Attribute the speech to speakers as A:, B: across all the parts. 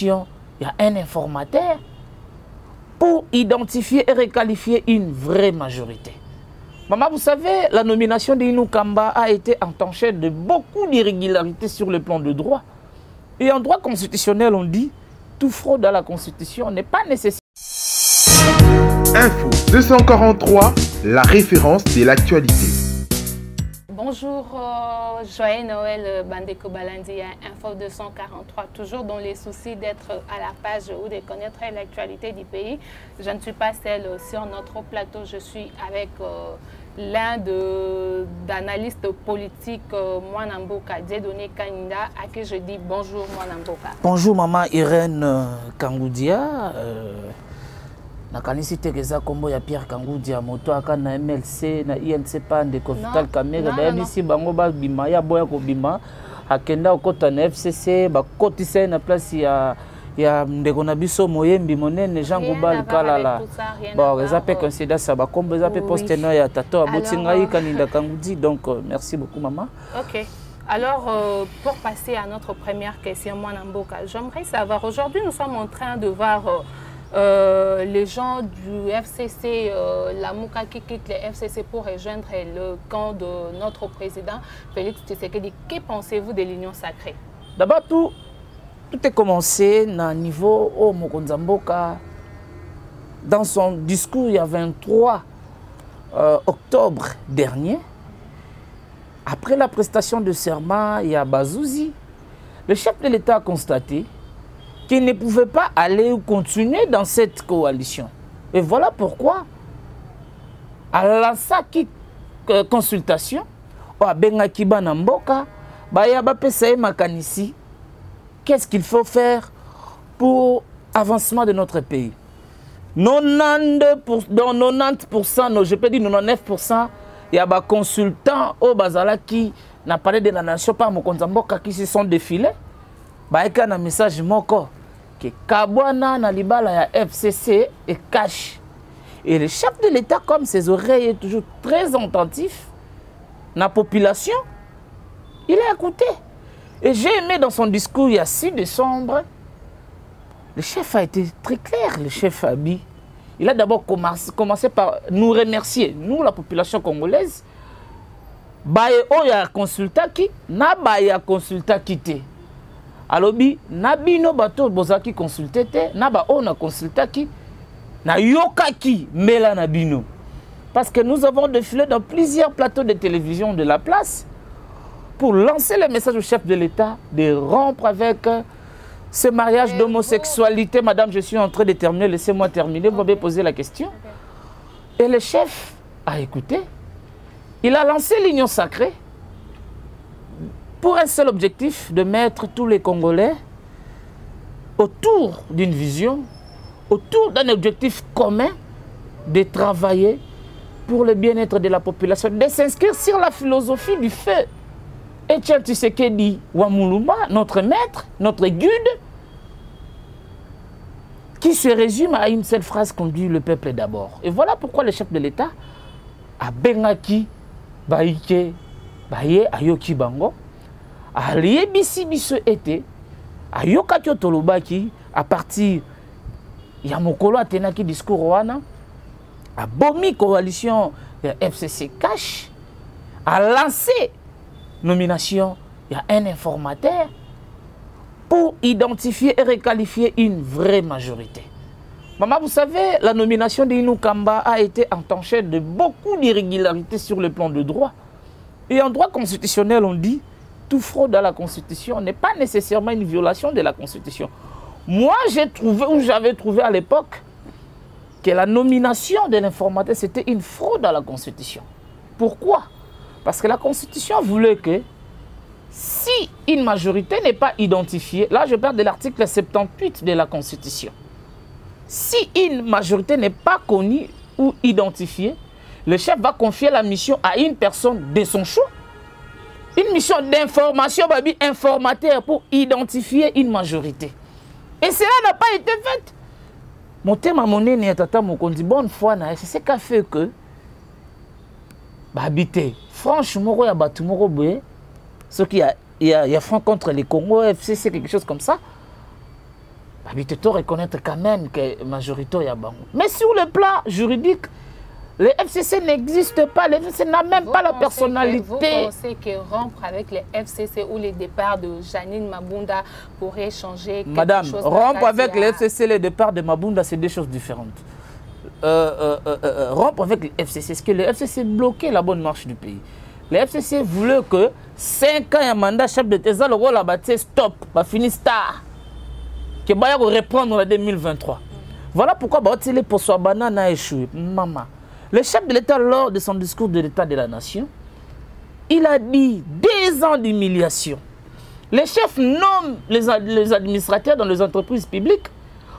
A: il y a un informateur pour identifier et requalifier une vraie majorité. Maman, vous savez, la nomination d'Inou Kamba a été entachée de beaucoup d'irrégularités sur le plan de droit. Et en droit constitutionnel, on dit tout fraude à la Constitution n'est pas nécessaire.
B: Info 243, la référence de l'actualité.
C: Bonjour, joyeux Noël, Bandeko Balandi, Info 243, toujours dans les soucis d'être à la page ou de connaître l'actualité du pays. Je ne suis pas seule sur notre plateau, je suis avec l'un d'analystes politiques, Mwanamboka, Dieudonné Kaninda, à qui je dis bonjour Mwanamboka.
A: Bonjour maman Irène Kangoudia. Nakanisi tegeza kombo ya Pierre Kangoudia moto aka na MLC na INC pande ko Vital Kamerhe ba bisi bango ba bima ya boya ko bima akenda okota na FCC ba kotisa na place ya ndeko na biso moyembi monene Jean Goubal Kalala. Bon, eza pe considère ça ba kombo eza pe poste no ya tato abotinga yi Kaninda Kangoudi, donc merci beaucoup maman. OK.
C: Alors, pour passer à notre première question, Mwanamboka, j'aimerais savoir, aujourd'hui nous sommes en train de voir les gens du FCC, la Mouka qui quitte le FCC pour rejoindre le camp de notre président Félix Tshisekedi. Que pensez-vous de l'Union sacrée?
A: D'abord, tout est commencé à niveau au Mokonzamboka. Dans son discours, il y a 23 octobre dernier, après la prestation de serment, il y a Bazouzi. Le chef de l'État a constaté qu'il ne pouvait pas aller ou continuer dans cette coalition. Et voilà pourquoi, à la consultation, à Bengakiba Namboka, qu'est-ce qu'il faut faire pour l'avancement de notre pays? 90%, non, je peux dire 99%, il y a des consultants au Bazala qui n'a parlé de la nation par Mokonzamboka qui se sont défilés. Il y a un message moko que Kabwana na libala ya FCC et cache. Et le chef de l'État, comme ses oreilles est toujours très attentif, la population, il a écouté. Et j'ai aimé dans son discours, il y a 6 décembre, le chef a été très clair, le chef Abi. Il a d'abord commencé par nous remercier, nous la population congolaise. Baye oya consulta ki, na baya consulta kité. Alobi, nabino bato bozaki consulté te, naba on a consulté qui, na yoka ki mela nabino. Parce que nous avons défilé dans plusieurs plateaux de télévision de la place pour lancer le message au chef de l'État de rompre avec ce mariage d'homosexualité. Madame, je suis en train de terminer, laissez-moi terminer, vous m'avez posé la question. Et le chef a écouté. Il a lancé l'Union sacrée pour un seul objectif, de mettre tous les Congolais autour d'une vision, autour d'un objectif commun, de travailler pour le bien-être de la population, de s'inscrire sur la philosophie du feu. Etienne Tshisekedi Wamuluma, notre maître, notre guide, qui se résume à une seule phrase qu'on dit: le peuple d'abord. Et voilà pourquoi le chef de l'État a Bengaki, Baïke, Baye, Ayoki Bango, a liebisi biso été, a yokaki otolobaki, à partir ya mokolo atenaki discours wana, a bomi coalition FCC cash, a lancé nomination, il y a un informateur pour identifier et requalifier une vraie majorité. Maman, vous savez, la nomination d'Inou Kamba a été entachée de beaucoup d'irrégularités sur le plan de droit. Et en droit constitutionnel, on dit tout fraude à la Constitution n'est pas nécessairement une violation de la Constitution. Moi, j'ai trouvé, ou j'avais trouvé à l'époque, que la nomination de l'informateur, c'était une fraude à la Constitution. Pourquoi? Parce que la Constitution voulait que si une majorité n'est pas identifiée, là je parle de l'article 78 de la Constitution, si une majorité n'est pas connue ou identifiée, le chef va confier la mission à une personne de son choix. Une mission d'information, informateur pour identifier une majorité. Et cela n'a pas été fait. Mon thème à mon nez, tata Mokondi, bonne foi, c'est ce qui a fait que, habiter, franchement, il y a Batumoro Boye, ce qui a front contre les Congo, FCC, quelque chose comme ça. tu reconnaître quand même que la majorité est à Bango. Mais sur le plan juridique, les FCC n'existent pas, les FCC n'a même pas la personnalité.
C: Vous pensez que rompre avec les FCC ou les départs de Janine Mabunda pourrait changer quelque
A: Madame,
C: chose?
A: rompre avec les FCC et les départs de Mabunda, c'est deux choses différentes. Rompre avec les FCC, c'est que les FCC bloquaient la bonne marche du pays. Les FCC voulaient que 5 ans, un mandat chef de Tésa, le rôle a battu stop, va finir star. Que va reprendre en 2023. Voilà pourquoi les Poswabana a échoué. Maman. Le chef de l'État, lors de son discours de l'État de la Nation, il a dit 2 ans d'humiliation. Les chefs nomment les administrateurs dans les entreprises publiques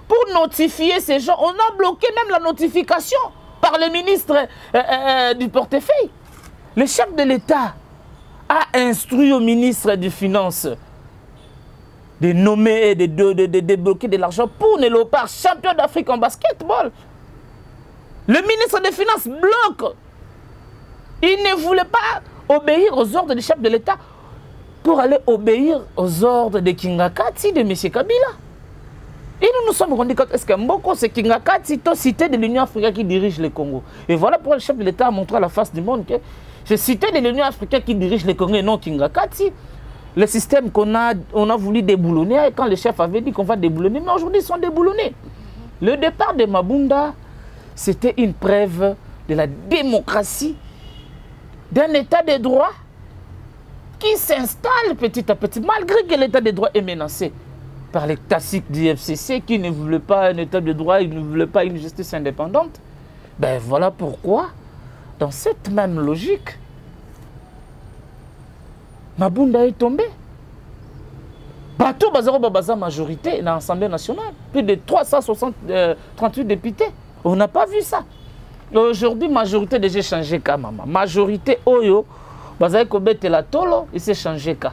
A: pour notifier ces gens. On a bloqué même la notification par le ministre du portefeuille. Le chef de l'État a instruit au ministre des Finances de nommer et de débloquer de l'argent pour le Léopard, champion d'Afrique en basketball. Le ministre des Finances bloque. Il ne voulait pas obéir aux ordres du chef de l'État pour aller obéir aux ordres de Kingakati, de M. Kabila. Et nous nous sommes rendus compte, est-ce que Mboko, c'est Kingakati, cité de l'Union africaine qui dirige le Congo. Et voilà pourquoi le chef de l'État a montré à la face du monde que c'est cité de l'Union africaine qui dirige le Congo et non Kingakati. Le système qu'on a voulu déboulonner, quand le chef avait dit qu'on va déboulonner, mais aujourd'hui ils sont déboulonnés. Le départ de Mabunda, c'était une preuve de la démocratie, d'un état de droit qui s'installe petit à petit, malgré que l'état de droit est menacé par les classiques du FCC qui ne voulaient pas un état de droit, ils ne voulaient pas une justice indépendante. Ben voilà pourquoi, dans cette même logique, Mabunda est tombé. Bateau Bazaro Babaza majorité dans l'Assemblée nationale. Plus de 338 députés. On n'a pas vu ça. Aujourd'hui, majorité déjà changé ka maman. Majorité Oyo, Bazaï Kobete la Tolo, il s'est changé ka.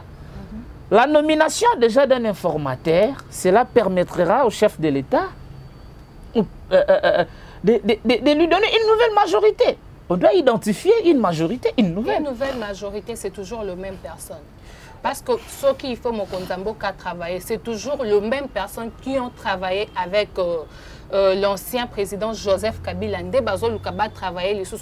A: La nomination déjà d'un informateur, cela permettra au chef de l'État de lui donner une nouvelle majorité. On doit identifier une majorité, une nouvelle.
C: Une nouvelle majorité, c'est toujours la même personne. Parce que ceux qui font mon Kontambo qui a travaillé, c'est toujours les mêmes personnes qui ont travaillé avec l'ancien président Joseph Kabila.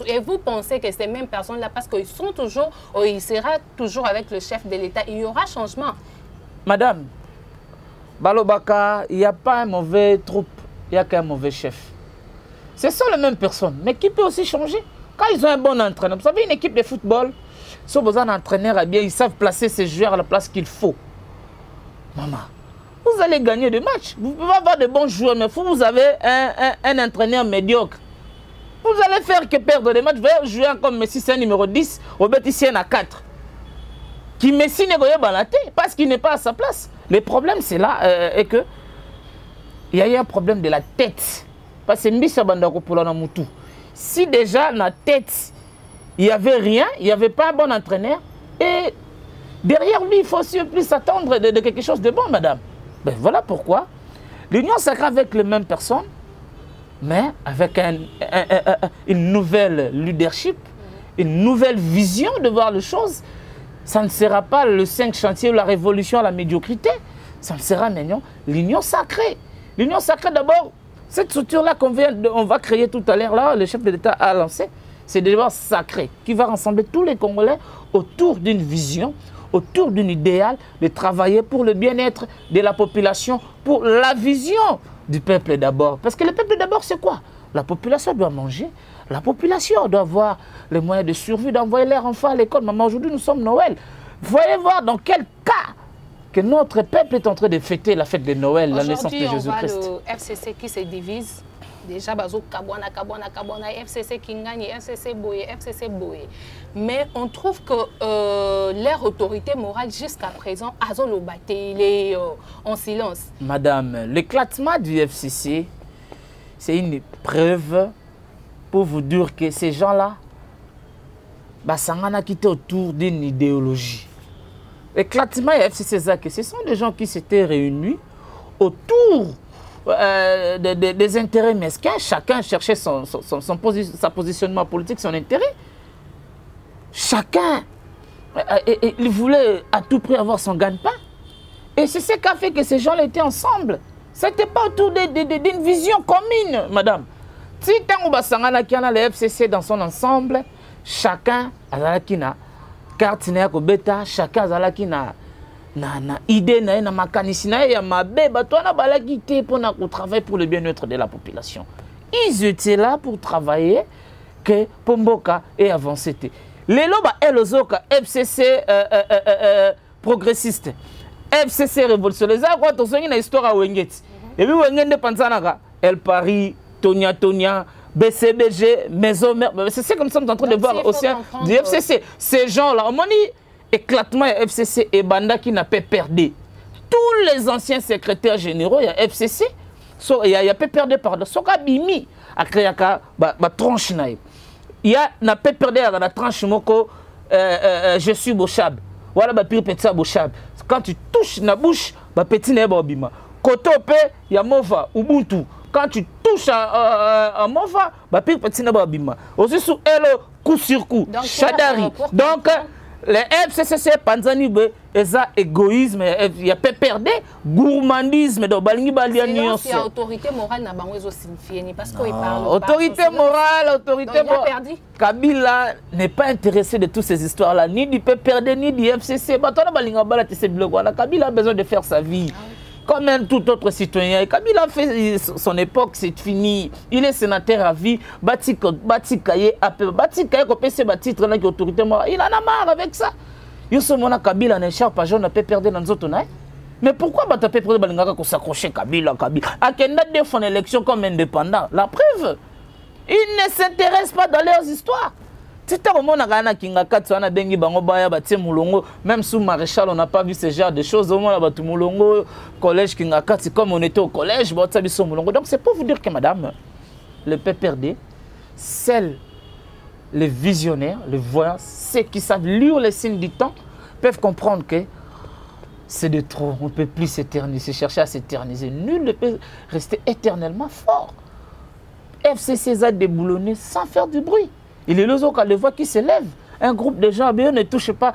C: Et vous pensez que ces mêmes personnes-là, parce qu'ils sont toujours, il sera toujours avec le chef de l'État, il y aura changement.
A: Madame, Balobaka, il n'y a pas un mauvais troupe, il n'y a qu'un mauvais chef. Ce sont les mêmes personnes, mais qui peut aussi changer. Quand ils ont un bon entraîneur, vous savez, une équipe de football, si vous avez un entraîneur, eh bien, ils savent placer ces joueurs à la place qu'il faut. Maman, vous allez gagner des matchs. Vous pouvez avoir de bons joueurs, mais vous avez un entraîneur médiocre. Vous allez faire que perdre des matchs. Vous allez jouer comme Messi, c'est un numéro 10, Robert ici, il y en a 4. Qui Messi n'est pas balaté parce qu'il n'est pas à sa place. Le problème, c'est là, et que il y a eu un problème de la tête. Parce que Mbissa Bandako pour la Moutou. Si déjà dans la tête, il n'y avait rien, il n'y avait pas un bon entraîneur, et derrière lui, il faut aussi plus s'attendre de quelque chose de bon, madame. Ben voilà pourquoi l'union sacrée avec les mêmes personnes, mais avec une nouvelle leadership, une nouvelle vision de voir les choses. Ça ne sera pas le 5 chantier ou la révolution à la médiocrité, ça ne sera l'union sacrée. L'union sacrée d'abord, cette structure-là qu'on va créer tout à l'heure, là, le chef de l'État a lancé, c'est d'abord sacré, qui va rassembler tous les Congolais autour d'une vision, autour d'un idéal, de travailler pour le bien-être de la population, pour la vision du peuple d'abord. Parce que le peuple d'abord, c'est quoi? La population doit manger, la population doit avoir les moyens de survie, d'envoyer leurs enfants à l'école. Maman, aujourd'hui, nous sommes Noël. Vous voyez voir dans quel cas que notre peuple est en train de fêter la fête de Noël, la naissance de Jésus-Christ.
C: Aujourd'hui, on voit le FCC qui se divise. Déjà, bazo kabwana, FCC qui gagne, FCC boye, FCC boye. Mais on trouve que leur autorité morale jusqu'à présent, il est en silence.
A: Madame, l'éclatement du FCC, c'est une preuve pour vous dire que ces gens-là, ça a quitté autour d'une idéologie. L'éclatement du FCC, ce sont des gens qui s'étaient réunis autour des intérêts mesquins. Chacun cherchait sa positionnement politique, son intérêt. Chacun il voulait à tout prix avoir son gagne-pain. Et c'est ce qui a fait que ces gens étaient ensemble. C'était pas autour d'une vision commune, madame. Si tant que le FCC dans son ensemble, chacun a la carte bêta, chacun a na idée na mécanisme ya mabe bato na balaki te pour travailler pour le bien-être de la population. Ils étaient là pour travailler que Pomboka et avancer. Les loba elozoka FCC progressiste, FCC révolutionnaire. Ça quoi ton une histoire à Wengeti. Et puis Wengende Panzanaga, El Paris, Tonia, BCBG, Maison Mère. C'est comme ça que nous sommes en train de voir aussi du FCC. Ces gens-là, on m'a dit éclatement FCC et Banda qui n'a pas perdu. Tous les anciens secrétaires généraux, il y a FCC, il y a pas perdu pardon. Soka Bimi a créé la tranche naïve. Il y a n'a pas perdu la tranche moko je suis Bochab. Voilà ba pire petit Bochab. Quand tu touches la bouche, ba petit n'est pas bima. Kotope, il y a Mova Ubuntu. Quand tu touches à Mova, ba pire petit n'est pas bima. Aussi sous Elo coup sur coup, Chadari. Donc les FCC, Panzani, ils ont égoïsme, il y a pas perdu, gourmandisme, donc il y a
C: autorité morale n'a pas signifié parce qu'il parle.
A: Autorité morale. Kabila n'est pas intéressé de toutes ces histoires-là, ni du PPRD, ni du FCC. Kabila a besoin de faire sa vie. Comme un tout autre citoyen. Kabila a fait son époque, c'est fini. Il est sénateur à vie. Batikaye, titre là qui autorité morale. Il en a marre avec ça. Yusomona Kabila n'est cher pas jaune, n'a pas perdu dans notre tonne. Mais pourquoi tu as perdu dans s'accrocher Kabila? À quel date de son élection comme indépendant? La preuve, ils ne s'intéressent pas dans leurs histoires. Même sous Maréchal, on n'a pas vu ce genre de choses. Au moins, collège Kingakati, comme on était au collège, donc c'est pour vous dire que madame, le PPRD, celles, les visionnaires, les voyants, ceux qui savent lire les signes du temps, peuvent comprendre que c'est de trop. On ne peut plus s'éterniser, chercher à s'éterniser. Nul ne peut rester éternellement fort. FCC a déboulonné sans faire du bruit. Il est les autres, les voix qui se lèvent. Un groupe de gens, ne touchez pas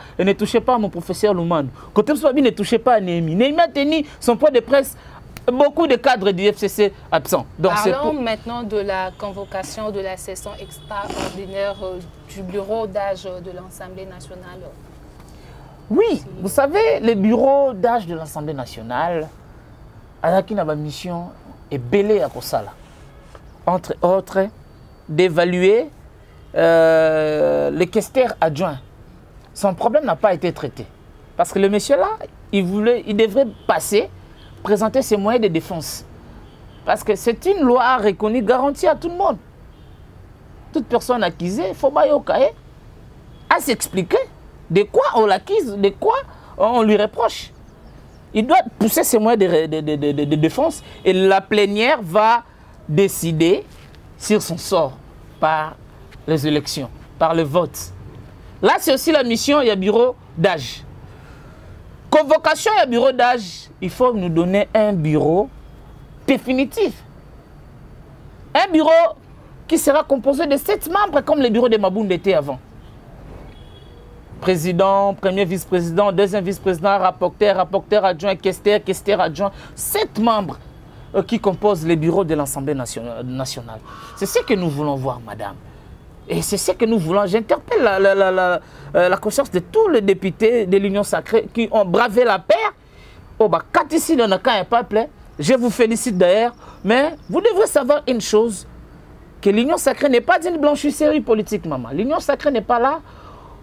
A: à mon professeur Louman. Côté Mswabi ne touchez pas à Néhémie. Néhémie a tenu son point de presse. Beaucoup de cadres du FCC absents. Donc
C: parlons maintenant de la convocation de la session extraordinaire du bureau d'âge de l'Assemblée nationale.
A: Oui, vous savez, le bureau d'âge de l'Assemblée nationale, avec une mission est belée à Kosala. Entre autres, d'évaluer le questeur adjoint. Son problème n'a pas été traité. Parce que le monsieur-là, il devrait passer, présenter ses moyens de défense. Parce que c'est une loi reconnue, garantie à tout le monde. Toute personne accusée, il faut à s'expliquer de quoi on l'accuse, de quoi on lui reproche. Il doit pousser ses moyens de défense et la plénière va décider sur son sort par les élections, par le vote. Là, c'est aussi la mission, il y a bureau d'âge. Convocation, il y a bureau d'âge. Il faut nous donner un bureau définitif. Un bureau qui sera composé de 7 membres, comme le bureau de Mabound était avant. Président, premier vice-président, deuxième vice-président, rapporteur adjoint, questeur adjoint. 7 membres qui composent le bureau de l'Assemblée nationale. C'est ce que nous voulons voir, madame. Et c'est ce que nous voulons. J'interpelle la conscience de tous les députés de l'Union sacrée qui ont bravé la paix. Oh, bah, quand ici, on a quand même pas plein. Je vous félicite d'ailleurs. Mais vous devrez savoir une chose, que l'Union sacrée n'est pas une blanchisserie politique, maman. L'Union sacrée n'est pas là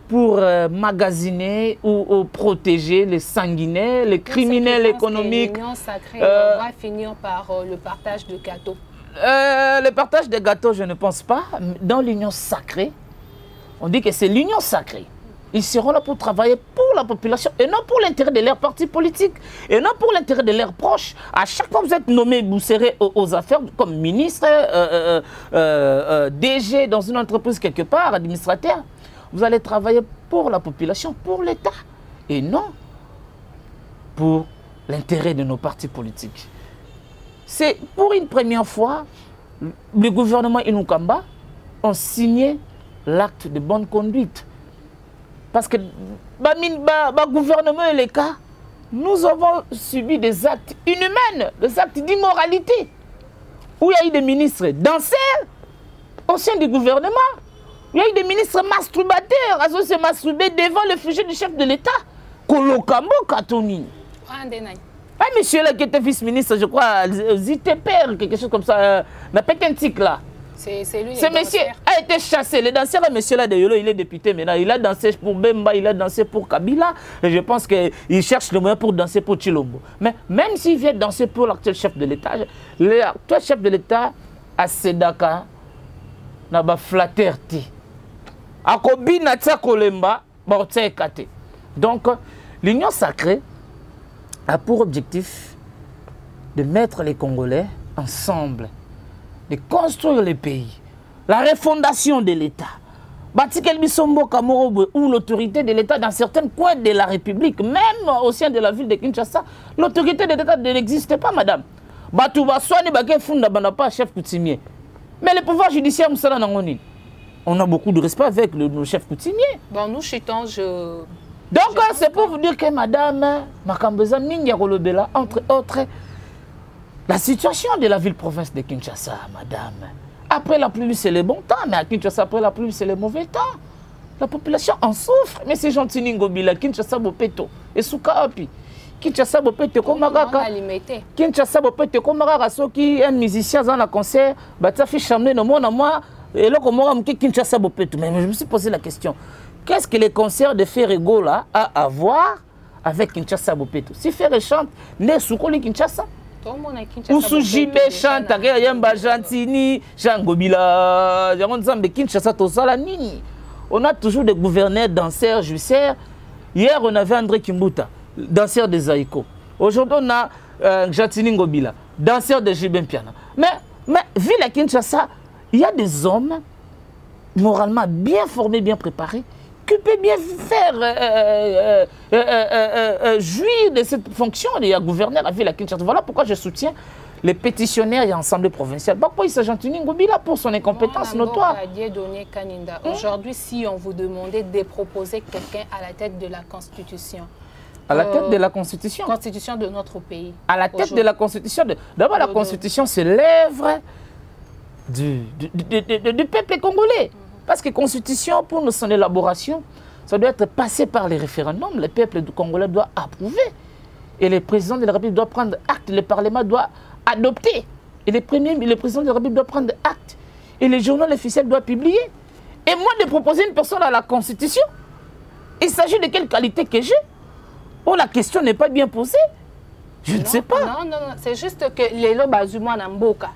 A: pour magasiner ou protéger les sanguinaires, les criminels économiques.
C: L'Union sacrée va finir par le partage de gâteaux.
A: Le partage des gâteaux, je ne pense pas. Dans l'Union sacrée, on dit que c'est l'Union sacrée. Ils seront là pour travailler pour la population et non pour l'intérêt de leurs partis politiques et non pour l'intérêt de leurs proches. À chaque fois que vous êtes nommé, vous serez aux affaires comme ministre, DG dans une entreprise quelque part, administrateur. Vous allez travailler pour la population, pour l'État et non pour l'intérêt de nos partis politiques. C'est pour une première fois, le gouvernement Inukamba a signé l'acte de bonne conduite. Parce que le gouvernement et les cas, nous avons subi des actes inhumains, des actes d'immoralité, où il y a eu des ministres danseurs au sein du gouvernement, il y a eu des ministres masturbateurs, à se masturber devant le sujet du chef de l'État. Kolokambo Katoni. Ah, monsieur là qui était vice-ministre, je crois, Ziteper, quelque chose comme ça, n'a pas qu'un tic là.
C: C'est lui.
A: Ce monsieur a été chassé. Le danseur, monsieur là de Yolo, il est député maintenant. Il a dansé pour Bemba, il a dansé pour Kabila. Et je pense qu'il cherche le moyen pour danser pour Chilombo. Mais même s'il vient danser pour l'actuel chef de l'État, l'actuel chef de l'État a Sedaka, n'a pas flatterté. Akobi n'a pas kolemba, bah kate. Donc, l'Union sacrée a pour objectif de mettre les Congolais ensemble, de construire le pays, la refondation de l'État. Batikel Bisombo Kamorobo, où l'autorité de l'État dans certains coins de la République, même au sein de la ville de Kinshasa, l'autorité de l'État n'existait pas, madame. Batouba Swani Baké Funda Banapa, chef coutumier. Mais le pouvoir judiciaire, on a beaucoup de respect avec le chef coutumier.
C: Bon, nous, chitons,
A: donc, c'est pour vous dire que madame, Makambeza Mingia Kolobela, entre autres, la situation de la ville-province de Kinshasa, madame. Après la pluie, c'est le bon temps, mais à Kinshasa, après la pluie, c'est le mauvais temps. La population en souffre, mais c'est gentil, Ningobila, Kinshasa, Bopeto, et Soukapi. Kinshasa, Bopeto, Komagaka. Kinshasa, Bopeto, Komagaka, Soki, un musicien dans un concert, Batafi Chamné, no mon moi, et là, comment on Kinshasa, Bopeto. Mais je me suis posé la question. Qu'est-ce que les concerts de Ferrego là a à voir avec Kinshasa Bopeto? Si Ferre chante, ne soukoli Kinshasa. Ousoujibe chante, Yamba Jantini, Jangobila, Yangonzambe Kinshasa, Tosala Nini. On a toujours des gouverneurs, danseurs, jouisseurs. Hier, on avait André Kimbuta, danseur de Zaïko. Aujourd'hui, on a Jantini Ngobila, danseur de Jibem Piana. Mais vu la Kinshasa, il y a des hommes moralement bien formés, bien préparés, qui peut bien faire jouir de cette fonction de gouverneur à ville à Kinshasa. Voilà pourquoi je soutiens les pétitionnaires et l'Assemblée provinciale. Pourquoi il s'agit de Ngobila pour son incompétence notoire.
C: Aujourd'hui, si on vous demandait de proposer quelqu'un à la tête de la Constitution.
A: À la tête de la Constitution.
C: Constitution de notre pays.
A: À la tête de la Constitution. D'abord, la Constitution, c'est l'œuvre du peuple congolais. Parce que la Constitution, pour son élaboration, ça doit être passé par les référendums. Le peuple congolais doit approuver. Et le président de la République doit prendre acte. Le Parlement doit adopter. Et le président de la République doit prendre acte. Et le journal officiel doit publier. Et moi, de proposer une personne à la Constitution, il s'agit de quelle qualité que j'ai? Oh, la question n'est pas bien posée. Je ne sais pas.
C: Non. C'est juste que les lois Bazuma Namboka.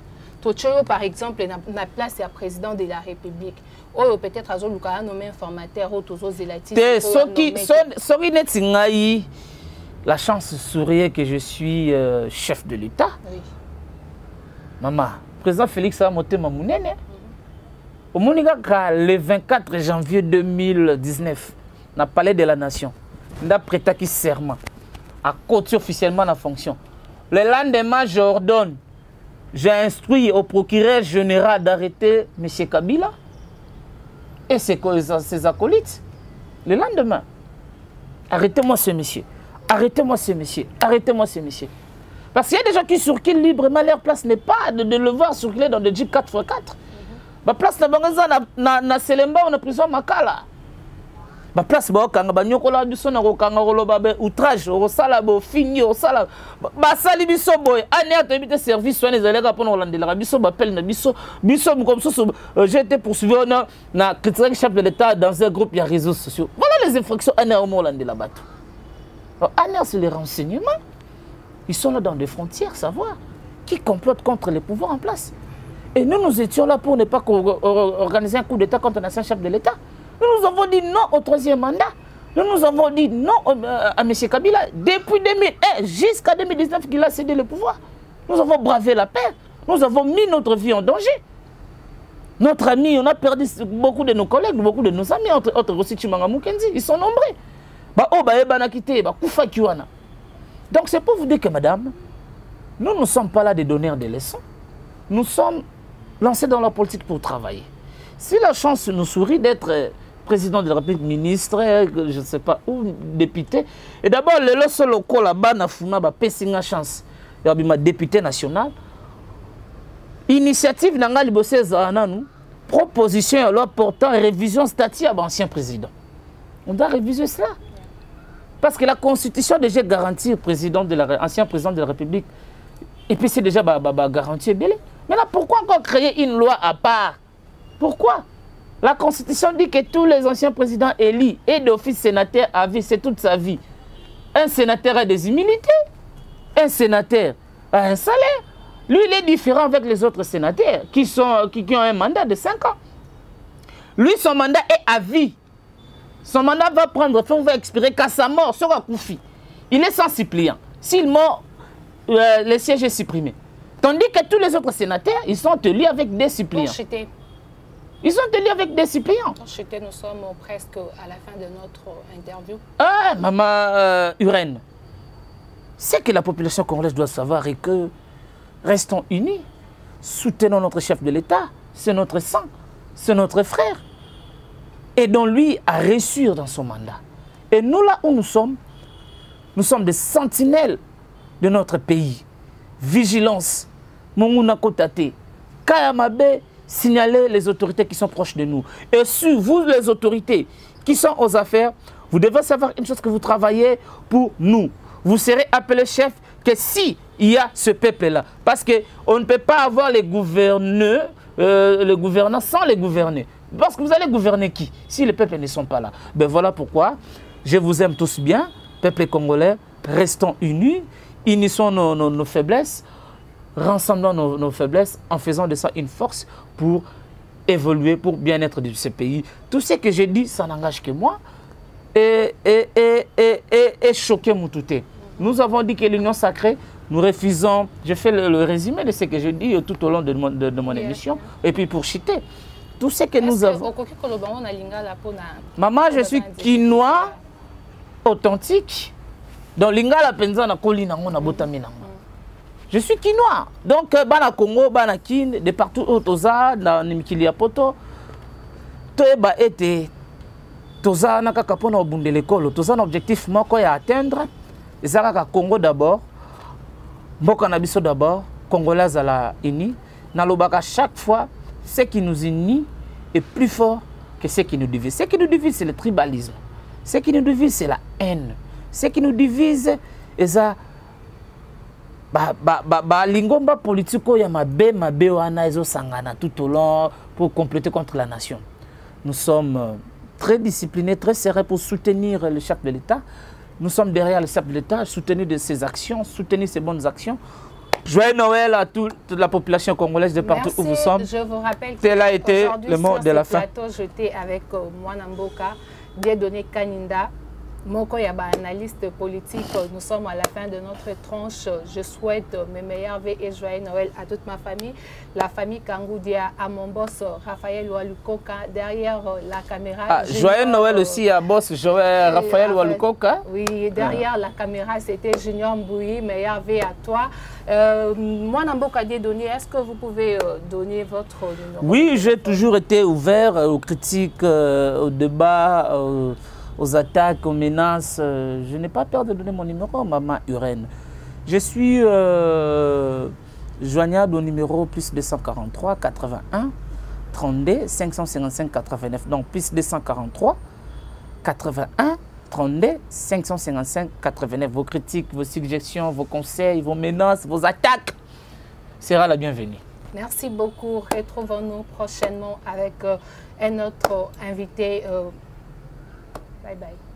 C: Tochoyo, par exemple, na place à président de la République. Ou peut-être à Zoluka nommé informateur ou tous les élatis.
A: La chance souriait que je suis chef de l'État. Oui. Maman, président Félix Amote Mamounene. Au Mouniga, le 24 janvier 2019, dans le palais de la Nation, on a prêté serment à côté officiellement la fonction. Le lendemain, j'ordonne. J'ai instruit au procureur général d'arrêter M. Kabila et ses acolytes. Le lendemain, arrêtez-moi ce monsieur, arrêtez-moi ce monsieur, arrêtez-moi ce monsieur. Parce qu'il y a des gens qui circulent librement, leur place n'est pas de le voir circuler dans des jeeps 4x4. Ma place na Selemba, on a prison Makala. Ma place kanga banyokola biso na kokanga koloba be outrage osala bo fini osala basali biso boy ane atebite service soin ezaleka pona olandela biso bapel na biso comme ça j'ai été poursuivi na critique chef de l'État dans un groupe de réseaux sociaux. Voilà les infractions ane au olandela bato. Ane c'est les renseignements. Ils sont là dans des frontières, savoir qui complote contre les pouvoirs en place. Et nous étions là pour ne pas organiser un coup d'État contre un ancien chef de l'État. Nous avons dit non au troisième mandat. Nous avons dit non à M. Kabila. Depuis 2001 jusqu'à 2019 qu'il a cédé le pouvoir. Nous avons bravé la paix. Nous avons mis notre vie en danger. Notre ami, on a perdu beaucoup de nos collègues, beaucoup de nos amis, entre autres aussi Chimanga Mukenzi. Ils sont nombreux. Donc c'est pour vous dire que madame, nous ne sommes pas là de donner des leçons. Nous sommes lancés dans la politique pour travailler. Si la chance nous sourit d'être président de la République, ministre, je ne sais pas où, député. Et d'abord, le seul local là-bas, na fuma, ba pessinga chance. Il y a ma député national. Initiative nanga libosé zananu. Proposition alors portant révision statut à l'ancien président. On doit réviser cela. Parce que la Constitution déjà garantit au ancien président de la République. Et puis c'est déjà garanti. Maintenant, pourquoi encore créer une loi à part? Pourquoi? La Constitution dit que tous les anciens présidents élus et d'office sénateur à vie, c'est toute sa vie. Un sénateur a des immunités. Un sénateur a un salaire. Lui, il est différent avec les autres sénateurs qui ont un mandat de 5 ans. Lui, son mandat est à vie. Son mandat va prendre fin, va expirer qu'à sa mort, sera Koufi. Il est sans suppléant. S'il meurt, le siège est supprimé. Tandis que tous les autres sénateurs, ils sont élus avec des suppléants. Ils sont élus avec des suppléants.
C: Nous sommes presque à la fin de notre interview.
A: Ah, maman Urène, c'est que la population congolaise doit savoir et que restons unis, soutenons notre chef de l'État, c'est notre sang, c'est notre frère. Aidons-lui à réussir dans son mandat. Et nous, là où nous sommes des sentinelles de notre pays. Vigilance, Monguna Kotate, Kayamabe, signaler les autorités qui sont proches de nous. Et si vous, les autorités qui sont aux affaires, vous devez savoir une chose, que vous travaillez pour nous. Vous serez appelé chef que si il y a ce peuple-là. Parce qu'on ne peut pas avoir les gouverneurs, le gouvernant sans les gouverner. Parce que vous allez gouverner qui si les peuples ne sont pas là? Ben voilà pourquoi je vous aime tous bien, peuple congolais, restons unis, unissons nos faiblesses, rassemblons nos faiblesses en faisant de ça une force pour évoluer, pour bien-être de ce pays. Tout ce que je dis, ça n'engage que moi et choquer Moutouté. Nous avons dit que l'union sacrée, nous refusons, je fais le résumé de ce que je dis tout au long de mon émission, et puis pour chiter. Tout ce que nous avons. Maman, je suis quinois authentique. Donc, lingala penza na kolina ngona botamina. Je suis quinois. Donc, bana Congo, bana kin, de partout où toza, na nimikili ya poto, toeba ete toza na kaka pona obunde l'école, toza na objectif moko ya atteindre. Ezaka Congo d'abord, mboka na biso d'abord, Congolais à la uni. Na lobaka chaque fois, ce qui nous unit est plus fort que ce qui nous divise. Ce qui nous divise, c'est le tribalisme. Ce qui nous divise, c'est la haine. Ce qui nous divise, c'est ça. Lingomba politico ya mabe wana ezo sangana tout au long pour compléter contre la nation. Nous sommes très disciplinés, très sérieux pour soutenir le chef de l'État. Nous sommes derrière le chef de l'État, soutenir de ses actions, soutenir ses bonnes actions. Joyeux Noël à toute la population congolaise de partout où vous sommes.
C: Je vous rappelle que
A: tel a été le mot de la fin.
C: J'étais avec Mwanamboka, Dieudonné Kaninda, Moko Yaba, analyste politique. Nous sommes à la fin de notre tranche. Je souhaite mes meilleurs vœux et joyeux Noël à toute ma famille. La famille Kangoudia, à mon boss Raphaël Walukoka, derrière la caméra.
A: Joyeux Noël aussi à boss Raphaël Walukoka.
C: Oui, derrière la caméra, c'était Junior Mbouyi. Meilleurs vœux à toi. Moi, Namboka Dieudonné, est-ce que vous pouvez donner votre numéro?
A: Oui, j'ai toujours été ouvert aux critiques, aux débats, aux attaques, aux menaces. Je n'ai pas peur de donner mon numéro, maman Urène. Je suis joignable au numéro plus 243 81 32 555 89. Donc plus 243 81 32 555 89. Vos critiques, vos suggestions, vos conseils, vos menaces, vos attaques sera la bienvenue.
C: Merci beaucoup. Retrouvons-nous prochainement avec un autre invité. Bye bye.